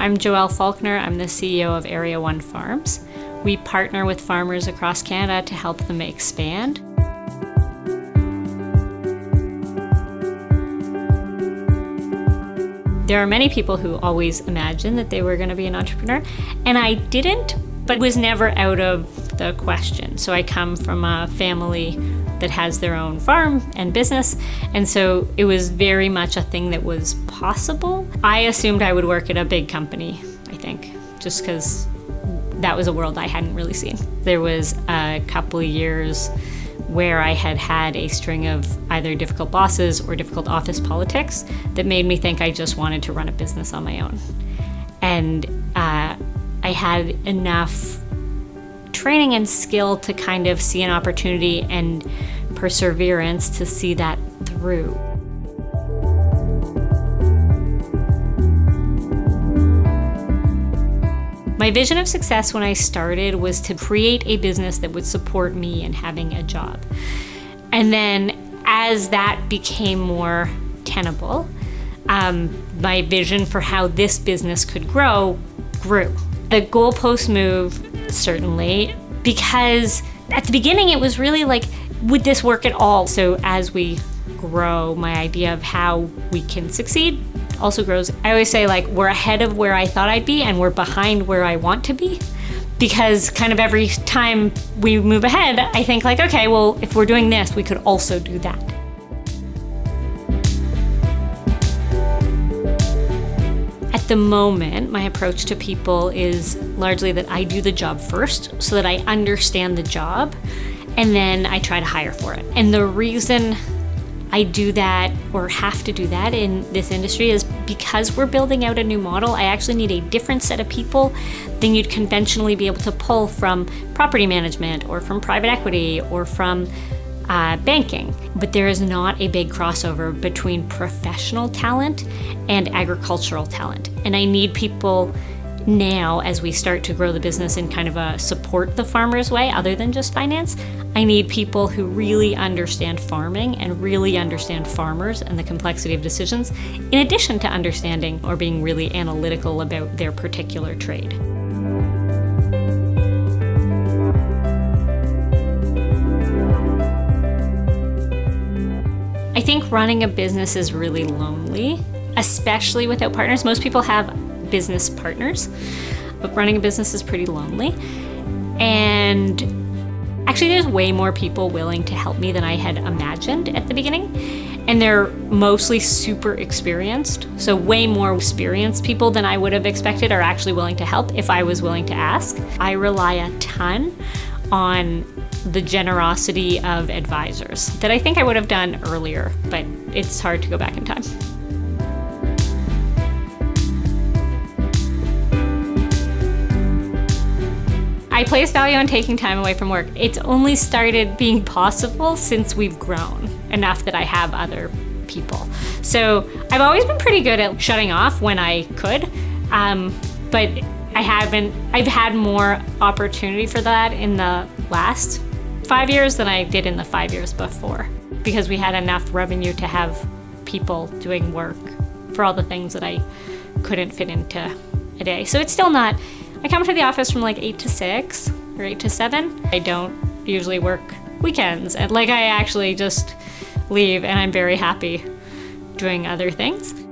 I'm Joelle Faulkner. I'm the CEO of Area 1 Farms. We partner with farmers across Canada to help them expand. There are many people who always imagined that they were going to be an entrepreneur, and I didn't, but it was never out of the question. So I come from a family that has their own farm and business, and so it was very much a thing that was possible. I assumed I would work at a big company, I think, just because that was a world I hadn't really seen. There was a couple of years where I had had a string of either difficult bosses or difficult office politics that made me think I just wanted to run a business on my own. And I had enough training and skill to kind of see an opportunity and perseverance to see that through. My vision of success when I started was to create a business that would support me in having a job. And then as that became more tenable, my vision for how this business could grow grew. The goalpost moved, certainly, because at the beginning it was really like, would this work at all? So as we grow, my idea of how we can succeed also grows. I always say, like, we're ahead of where I thought I'd be and we're behind where I want to be, because kind of every time we move ahead, I think like, okay, well, if we're doing this, we could also do that. At the moment, my approach to people is largely that I do the job first so that I understand the job, and then I try to hire for it. And the reason I do that, or have to do that in this industry, is because we're building out a new model. I actually need a different set of people than you'd conventionally be able to pull from property management or from private equity or from banking. But there is not a big crossover between professional talent and agricultural talent. And I need people now, as we start to grow the business in kind of a support the farmers way, other than just finance, I need people who really understand farming and really understand farmers and the complexity of decisions, in addition to understanding or being really analytical about their particular trade. I think running a business is really lonely, especially without partners. Most people have business partners, but running a business is pretty lonely. And actually, there's way more people willing to help me than I had imagined at the beginning. And they're mostly super experienced. So way more experienced people than I would have expected are actually willing to help if I was willing to ask. I rely a ton on the generosity of advisors that I think I would have done earlier, but it's hard to go back in time. I place value on taking time away from work. It's only started being possible since we've grown enough that I have other people. So I've always been pretty good at shutting off when I could, but I've had more opportunity for that in the last 5 years than I did in the 5 years before, because we had enough revenue to have people doing work for all the things that I couldn't fit into a day. So it's still not, I come to the office from like 8 to 6 or 8 to 7. I don't usually work weekends, and like I actually just leave and I'm very happy doing other things.